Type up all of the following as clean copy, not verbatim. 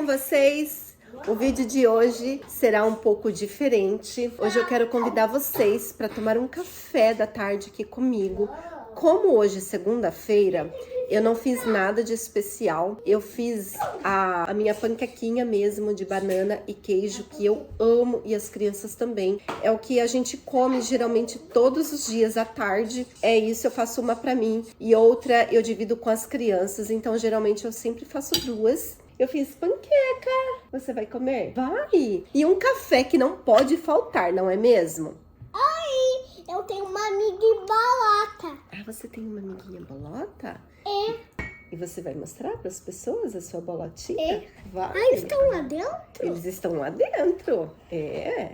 vocês? O vídeo de hoje será um pouco diferente. Hoje eu quero convidar vocês para tomar um café da tarde aqui comigo. Como hoje é segunda-feira, eu não fiz nada de especial. Eu fiz a minha panquequinha mesmo de banana e queijo, que eu amo e as crianças também. É o que a gente come geralmente todos os dias à tarde. É isso, eu faço uma para mim e outra eu divido com as crianças. Então geralmente eu sempre faço duas. Eu fiz panqueca. Você vai comer? Vai! E um café que não pode faltar, não é mesmo? Oi, eu tenho uma amiguinha bolota. Ah, você tem uma amiguinha bolota? É. E você vai mostrar para as pessoas a sua bolotinha? É. Vai. Ah, eles estão lá dentro? Eles estão lá dentro. É.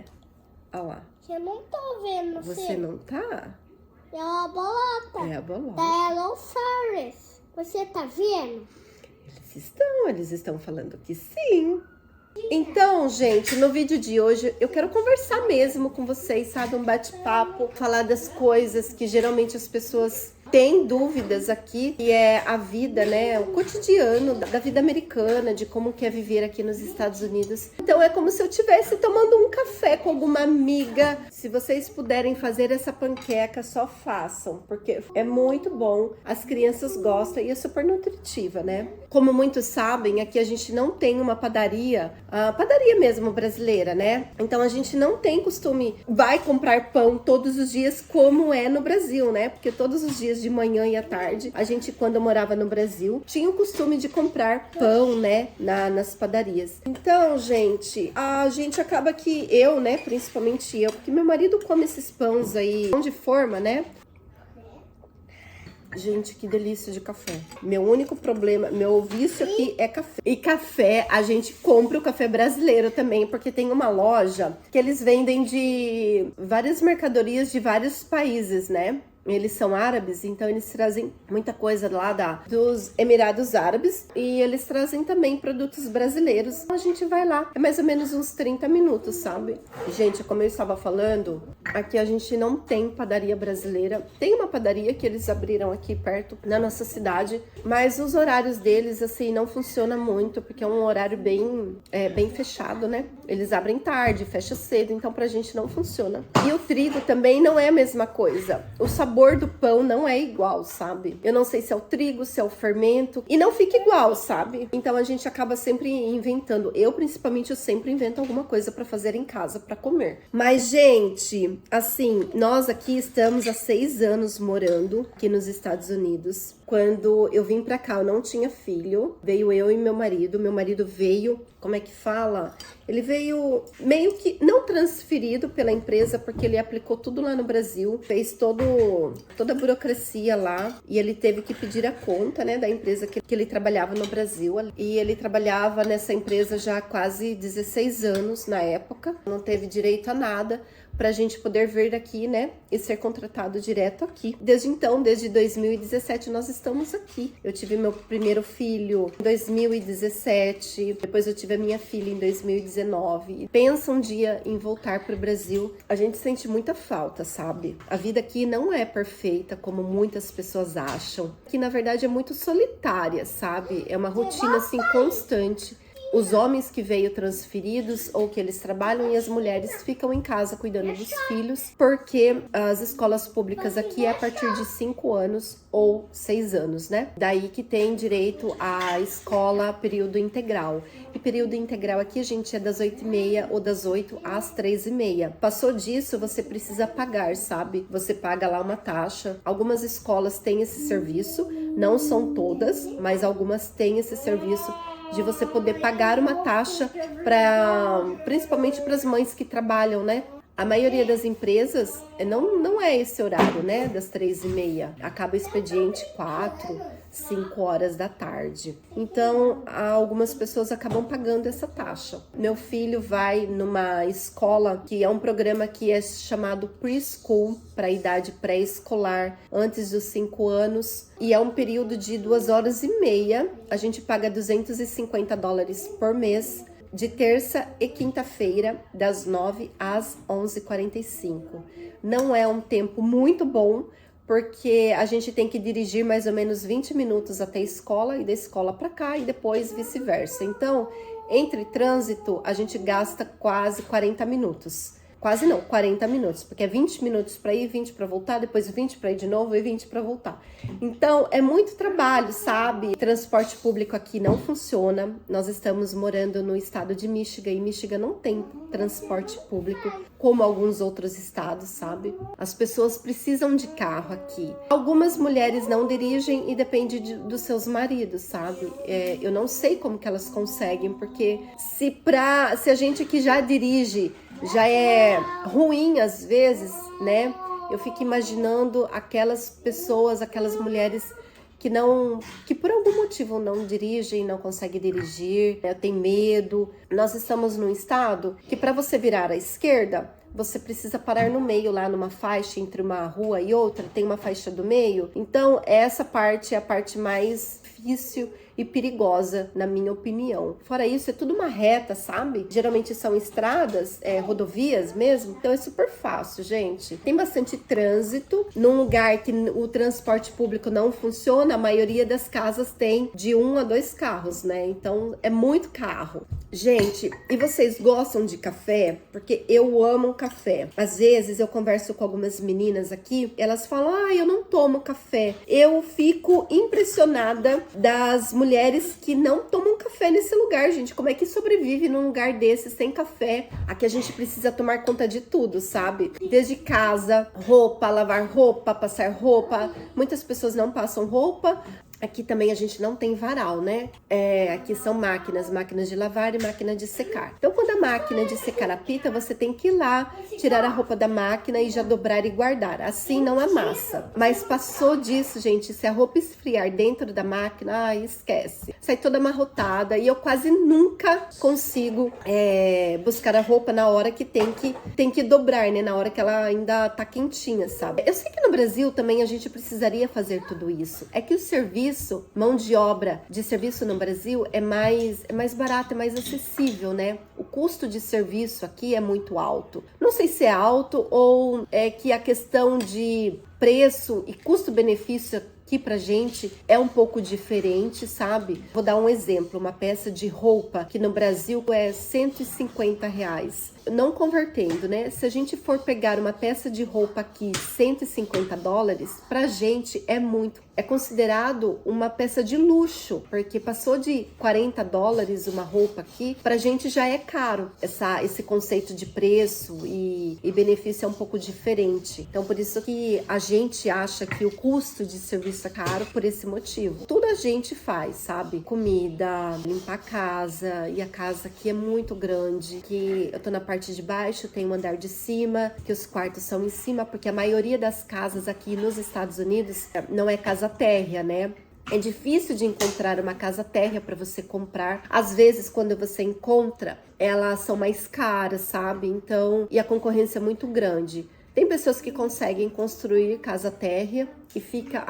Olha lá. Eu não tô vendo. Você não tá? É a bolota. É a bolota. Da Yellow Forest. Você tá vendo? Eles estão falando que sim. Então, gente, no vídeo de hoje eu quero conversar mesmo com vocês, sabe? Um bate-papo, falar das coisas que geralmente as pessoas têm dúvidas aqui, que é a vida, né? O cotidiano da vida americana, de como que é viver aqui nos Estados Unidos. Então é como se eu estivesse tomando um café com alguma amiga. Se vocês puderem fazer essa panqueca, só façam, porque é muito bom, as crianças gostam e é super nutritiva, né? Como muitos sabem, aqui a gente não tem uma padaria, a padaria mesmo brasileira, né? Então a gente não tem costume, vai comprar pão todos os dias como é no Brasil, né? Porque todos os dias de manhã e à tarde, a gente, quando eu morava no Brasil, tinha o costume de comprar pão, né, nas padarias. Então, gente, a gente acaba que eu, né, principalmente eu, porque meu marido come esses pães aí, pão de forma, né? Gente, que delícia de café. Meu único problema, meu vício aqui é café. E café, a gente compra o café brasileiro também, porque tem uma loja que eles vendem de várias mercadorias de vários países, né? Eles são árabes, então eles trazem muita coisa lá dos Emirados Árabes e eles trazem também produtos brasileiros. Então a gente vai lá, é mais ou menos uns 30 minutos, sabe? Gente, como eu estava falando, aqui a gente não tem padaria brasileira. Tem uma padaria que eles abriram aqui perto, na nossa cidade, mas os horários deles, assim, não funcionam muito, porque é um horário bem fechado, né? Eles abrem tarde, fecha cedo, então pra gente não funciona. E o trigo também não é a mesma coisa. O sabor do pão não é igual, sabe? Eu não sei se é o trigo, se é o fermento, e não fica igual, sabe? Então a gente acaba sempre inventando. Principalmente, eu sempre invento alguma coisa pra fazer em casa, pra comer. Mas, gente, assim, nós aqui estamos há 6 anos morando aqui nos Estados Unidos. Quando eu vim pra cá, eu não tinha filho. Veio eu e meu marido. Meu marido veio, como é que fala? Ele veio meio que não transferido pela empresa, porque ele aplicou tudo lá no Brasil, fez toda a burocracia lá, e ele teve que pedir a conta, né, da empresa que ele trabalhava no Brasil. E ele trabalhava nessa empresa já há quase 16 anos na época, não teve direito a nada pra gente poder vir aqui, né, e ser contratado direto aqui. Desde então, desde 2017, nós estamos aqui. Eu tive meu primeiro filho em 2017, depois eu tive a minha filha em 2019. Pensa um dia em voltar pro Brasil. A gente sente muita falta, sabe? A vida aqui não é perfeita, como muitas pessoas acham, que na verdade é muito solitária, sabe? É uma rotina, assim, constante. Os homens que veio transferidos ou que eles trabalham e as mulheres ficam em casa cuidando dos filhos, porque as escolas públicas aqui é a partir de 5 anos ou 6 anos, né? Daí que tem direito à escola período integral. E período integral aqui, gente, é das 8h30 ou das 8 às 3h30. Passou disso, você precisa pagar, sabe? Você paga lá uma taxa. Algumas escolas têm esse serviço, não são todas, mas algumas têm esse serviço de você poder pagar uma taxa principalmente para as mães que trabalham, né? A maioria das empresas não é esse horário, né? Das 3h30. Acaba o expediente 4, 5 horas da tarde. Então, algumas pessoas acabam pagando essa taxa. Meu filho vai numa escola que é um programa que é chamado preschool, para a idade pré-escolar, antes dos 5 anos. E é um período de 2h30. A gente paga $250 por mês, de terça e quinta-feira, das 9 às 11h45. Não é um tempo muito bom, porque a gente tem que dirigir mais ou menos 20 minutos até a escola e da escola para cá e depois vice-versa. Então, Entre trânsito, a gente gasta quase 40 minutos. Quase não, 40 minutos, porque é 20 minutos para ir, 20 para voltar, depois 20 para ir de novo e 20 para voltar. Então, é muito trabalho, sabe? Transporte público aqui não funciona. Nós estamos morando no estado de Michigan e Michigan não tem transporte público como alguns outros estados, sabe? As pessoas precisam de carro aqui. Algumas mulheres não dirigem e depende dos seus maridos, sabe? Eu não sei como que elas conseguem, porque se a gente que já dirige já é ruim às vezes, né? Eu fico imaginando aquelas pessoas, aquelas mulheres que por algum motivo não dirigem, não conseguem dirigir, tem medo. Nós estamos num estado que para você virar à esquerda, você precisa parar no meio, lá numa faixa entre uma rua e outra, tem uma faixa do meio. Então, essa parte é a parte mais difícil e perigosa, na minha opinião. Fora isso, é tudo uma reta, sabe? Geralmente são estradas, rodovias mesmo, então é super fácil, gente. Tem bastante trânsito. Num lugar que o transporte público não funciona, a maioria das casas tem de 1 a 2 carros, né? Então, é muito carro. Gente, e vocês gostam de café? Porque eu amo café. Às vezes eu converso com algumas meninas aqui, elas falam, eu não tomo café. Eu fico impressionada das mulheres que não tomam café nesse lugar, gente. Como é que sobrevive num lugar desse sem café? Aqui a gente precisa tomar conta de tudo, sabe? Desde casa, roupa, lavar roupa, passar roupa. Muitas pessoas não passam roupa. Aqui também a gente não tem varal, né? Aqui são máquinas de lavar e máquina de secar. Então, quando a máquina de secar apita, você tem que ir lá, tirar a roupa da máquina e já dobrar e guardar. Assim não amassa. Mas passou disso, gente, se a roupa esfriar dentro da máquina, esquece. Sai toda amarrotada e eu quase nunca consigo buscar a roupa na hora que tem que dobrar, né? Na hora que ela ainda tá quentinha, sabe? Eu sei que no Brasil também a gente precisaria fazer tudo isso. É que o serviço, mão de obra de serviço no Brasil é mais barato, é mais acessível, né? O custo de serviço aqui é muito alto. Não sei se é alto ou é que a questão de preço e custo-benefício aqui pra gente é um pouco diferente, sabe? Vou dar um exemplo, uma peça de roupa que no Brasil é R$150. Não convertendo, né? Se a gente for pegar uma peça de roupa aqui, $150, pra gente é considerado uma peça de luxo, porque passou de $40 uma roupa aqui, pra gente já é caro. Esse conceito de preço e benefício é um pouco diferente. Então, por isso que a gente acha que o custo de serviço é caro por esse motivo. Tudo a gente faz, sabe? Comida, limpar a casa, e a casa aqui é muito grande, que eu tô na parte de baixo, tem um andar de cima, que os quartos são em cima, porque a maioria das casas aqui nos Estados Unidos não é casa térrea, né? É difícil de encontrar uma casa térrea para você comprar. Às vezes, quando você encontra, elas são mais caras, sabe? Então, e a concorrência é muito grande. Tem pessoas que conseguem construir casa térrea e fica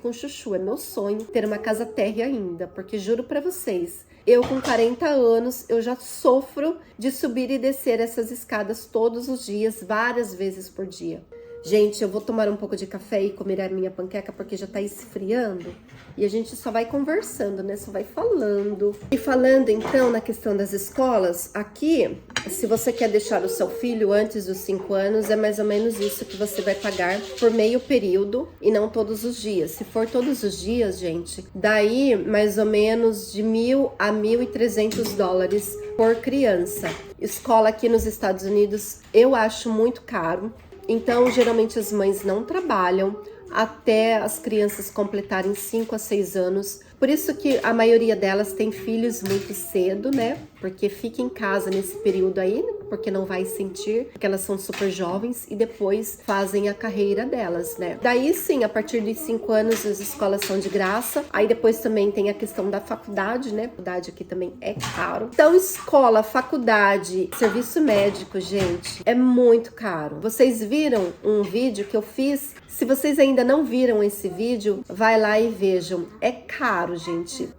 um chuchu. É meu sonho ter uma casa térrea ainda, porque juro pra vocês, eu com 40 anos, eu já sofro de subir e descer essas escadas todos os dias, várias vezes por dia. Gente, eu vou tomar um pouco de café e comer a minha panqueca porque já tá esfriando. E a gente só vai conversando, né? Só vai falando. E falando, então, na questão das escolas, aqui, se você quer deixar o seu filho antes dos 5 anos, é mais ou menos isso que você vai pagar por meio período e não todos os dias. Se for todos os dias, gente, daí mais ou menos de $1.000 a $1.300 por criança. Escola aqui nos Estados Unidos, eu acho muito caro. Então, geralmente as mães não trabalham até as crianças completarem 5 a 6 anos. Por isso que a maioria delas tem filhos muito cedo, né? Porque fica em casa nesse período aí, porque não vai sentir, porque elas são super jovens e depois fazem a carreira delas, né? Daí sim, a partir de 5 anos as escolas são de graça. Aí depois também tem a questão da faculdade, né? A faculdade aqui também é caro. Então, escola, faculdade, serviço médico, gente, é muito caro. Vocês viram um vídeo que eu fiz Se vocês ainda não viram esse vídeo, vai lá e vejam. É caro, gente.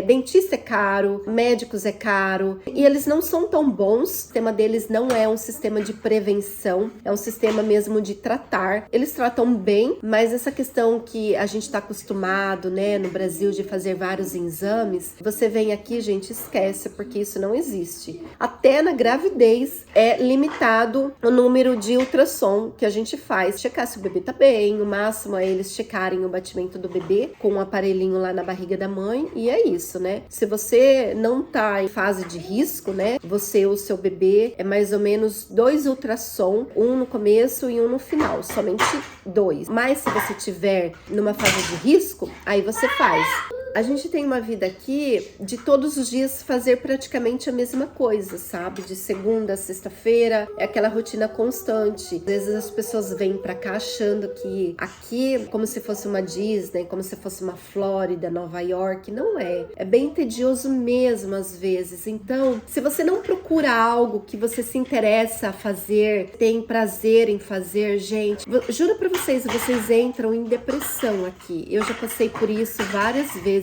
Dentista é caro, médicos é caro. E eles não são tão bons. O sistema deles não é um sistema de prevenção. É um sistema mesmo de tratar. Eles tratam bem, mas essa questão que a gente tá acostumado, né, no Brasil, de fazer vários exames, você vem aqui, gente, esquece, porque isso não existe. Até na gravidez é limitado o número de ultrassom que a gente faz. Checar se o bebê tá bem. O máximo é eles checarem o batimento do bebê com um aparelhinho lá na barriga da mãe, e é isso, né? Se você não tá em fase de risco, né? Você ou seu bebê, é mais ou menos 2 ultrassom, um no começo e um no final, somente 2. Mas se você tiver numa fase de risco, aí você faz. A gente tem uma vida aqui de todos os dias fazer praticamente a mesma coisa, sabe? De segunda a sexta-feira, é aquela rotina constante. Às vezes as pessoas vêm pra cá achando que aqui é como se fosse uma Disney, como se fosse uma Flórida, Nova York. Não é. É bem tedioso mesmo às vezes. Então, se você não procura algo que você se interessa a fazer, tem prazer em fazer, gente, juro pra vocês, vocês entram em depressão aqui. Eu já passei por isso várias vezes.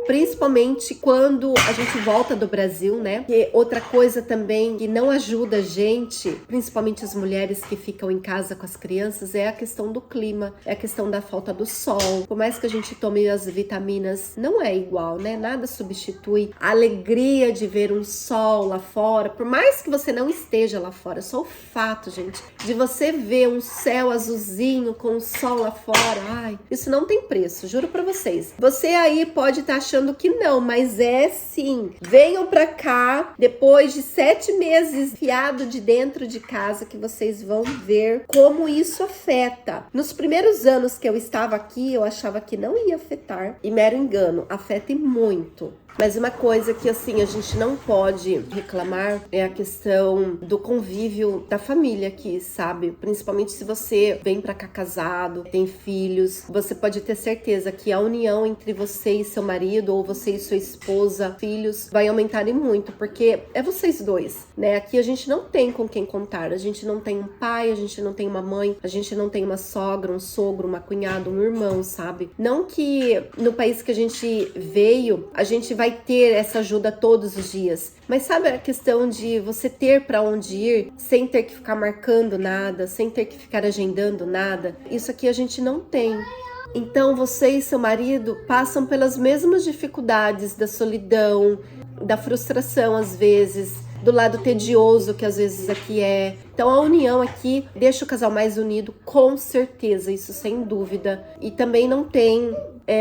Principalmente quando a gente volta do Brasil, né? E outra coisa também que não ajuda a gente, principalmente as mulheres que ficam em casa com as crianças, é a questão do clima, é a questão da falta do sol. Por mais que a gente tome as vitaminas, não é igual, né? Nada substitui a alegria de ver um sol lá fora. Por mais que você não esteja lá fora, só o fato, gente, de você ver um céu azulzinho com o sol lá fora, ai, isso não tem preço, juro pra vocês. Você aí pode estar achando que não, mas é sim. Venham pra cá depois de 7 meses enfiado de dentro de casa que vocês vão ver como isso afeta. Nos primeiros anos que eu estava aqui, eu achava que não ia afetar. E mero engano, afeta e muito. Mas uma coisa que, assim, a gente não pode reclamar é a questão do convívio da família aqui, sabe? Principalmente se você vem pra cá casado, tem filhos, você pode ter certeza que a união entre você e seu marido, ou você e sua esposa, filhos, vai aumentar e muito, porque é vocês dois, né? Aqui a gente não tem com quem contar, a gente não tem um pai, a gente não tem uma mãe, a gente não tem uma sogra, um sogro, uma cunhada, um irmão, sabe? Não que no país que a gente veio, a gente vai ter essa ajuda todos os dias. Mas sabe a questão de você ter para onde ir sem ter que ficar marcando nada, sem ter que ficar agendando nada? Isso aqui a gente não tem. Então você e seu marido passam pelas mesmas dificuldades da solidão, da frustração às vezes, do lado tedioso que às vezes aqui é. Então a união aqui deixa o casal mais unido, com certeza, isso sem dúvida. E também não tem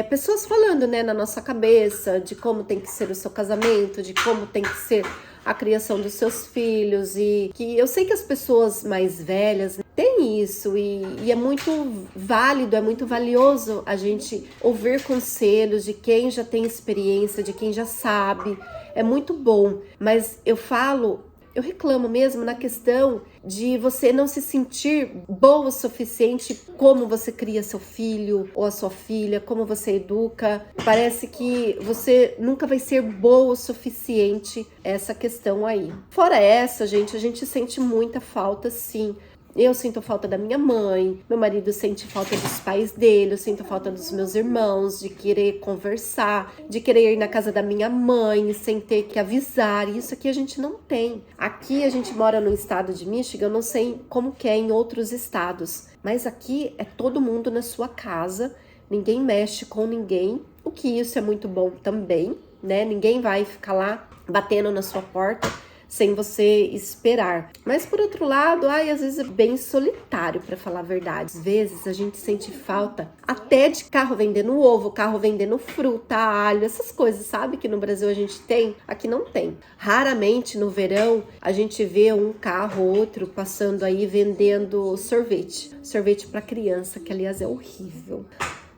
pessoas falando, né, na nossa cabeça de como tem que ser o seu casamento, de como tem que ser a criação dos seus filhos, e que eu sei que as pessoas mais velhas têm isso, e é muito válido, é muito valioso a gente ouvir conselhos de quem já tem experiência, de quem já sabe, é muito bom, mas eu reclamo mesmo na questão de você não se sentir boa o suficiente como você cria seu filho ou a sua filha, como você educa. Parece que você nunca vai ser boa o suficiente, essa questão aí. Fora essa, gente, a gente sente muita falta, sim. Eu sinto falta da minha mãe, meu marido sente falta dos pais dele, eu sinto falta dos meus irmãos, de querer conversar, de querer ir na casa da minha mãe sem ter que avisar. Isso aqui a gente não tem. Aqui a gente mora no estado de Michigan, eu não sei como que é em outros estados, mas aqui é todo mundo na sua casa, ninguém mexe com ninguém, o que isso é muito bom também, né? Ninguém vai ficar lá batendo na sua porta sem você esperar. Mas por outro lado, às vezes é bem solitário, para falar a verdade. Às vezes a gente sente falta até de carro vendendo ovo, carro vendendo fruta, alho, essas coisas, sabe? Que no Brasil a gente tem, aqui não tem. Raramente no verão a gente vê um carro ou outro passando aí vendendo sorvete. Sorvete para criança, que aliás é horrível.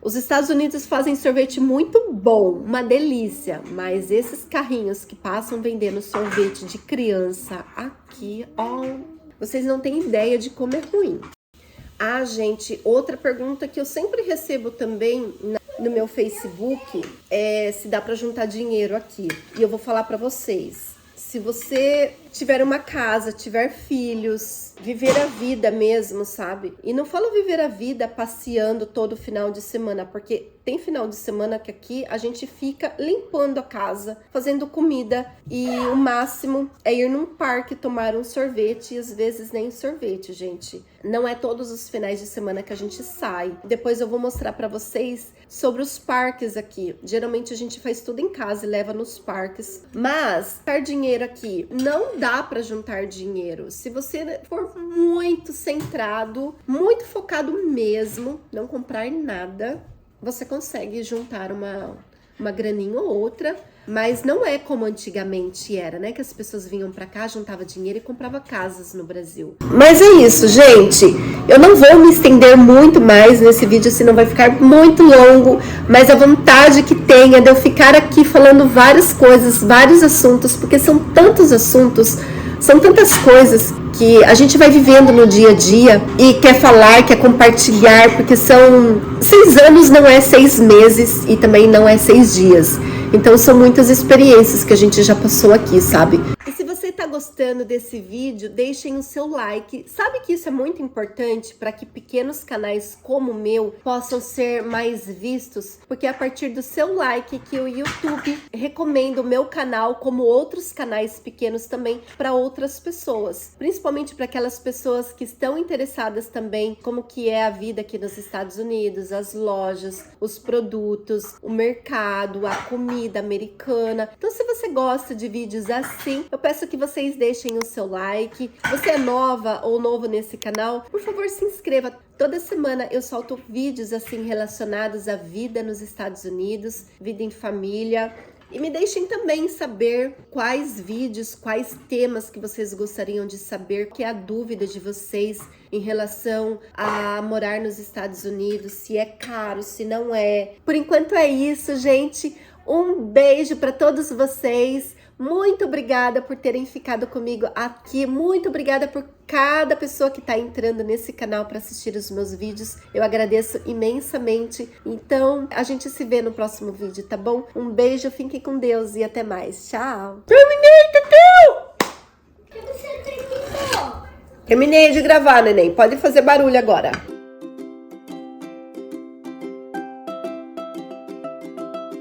Os Estados Unidos fazem sorvete muito bom, uma delícia, mas esses carrinhos que passam vendendo sorvete de criança aqui, vocês não têm ideia de como é ruim. Gente, outra pergunta que eu sempre recebo também no meu Facebook é se dá para juntar dinheiro aqui. E eu vou falar para vocês. Se você tiver uma casa, tiver filhos, viver a vida mesmo, sabe? E não falo viver a vida passeando todo final de semana, porque tem final de semana que aqui a gente fica limpando a casa, fazendo comida e o máximo é ir num parque tomar um sorvete e às vezes nem sorvete, gente. Não é todos os finais de semana que a gente sai. Depois eu vou mostrar pra vocês sobre os parques aqui. Geralmente a gente faz tudo em casa e leva nos parques. Mas juntar dinheiro aqui não dá pra juntar dinheiro. Se você for muito centrado, muito focado mesmo, não comprar nada, você consegue juntar uma graninha ou outra, mas não é como antigamente era, né? Que as pessoas vinham pra cá, juntavam dinheiro e compravam casas no Brasil. Mas é isso, gente. Eu não vou me estender muito mais nesse vídeo, senão vai ficar muito longo, mas a vontade que tenha de eu ficar aqui falando várias coisas, vários assuntos, porque são tantos assuntos, são tantas coisas que a gente vai vivendo no dia a dia e quer falar, quer compartilhar, porque são 6 anos, não é 6 meses e também não é 6 dias. Então são muitas experiências que a gente já passou aqui, sabe? E se você tá gostando desse vídeo, deixem o seu like. Sabe que isso é muito importante para que pequenos canais como o meu possam ser mais vistos? Porque é a partir do seu like que o YouTube recomenda o meu canal, como outros canais pequenos também, para outras pessoas. Principalmente para aquelas pessoas que estão interessadas também como que é a vida aqui nos Estados Unidos, as lojas, os produtos, o mercado, a comida americana. Então, se você gosta de vídeos assim, eu peço que vocês deixem o seu like. Você é nova ou novo nesse canal, por favor, se inscreva. Toda semana eu solto vídeos assim relacionados à vida nos Estados Unidos, vida em família. E me deixem também saber quais vídeos, quais temas que vocês gostariam de saber, que é a dúvida de vocês em relação a morar nos Estados Unidos, se é caro, se não é. Por enquanto é isso, gente. Um beijo para todos vocês. Muito obrigada por terem ficado comigo aqui. Muito obrigada por cada pessoa que está entrando nesse canal para assistir os meus vídeos. Eu agradeço imensamente. Então, a gente se vê no próximo vídeo, tá bom? Um beijo, fiquem com Deus e até mais. Tchau! Terminei, Teteu! Você terminou? Terminei de gravar, neném. Pode fazer barulho agora.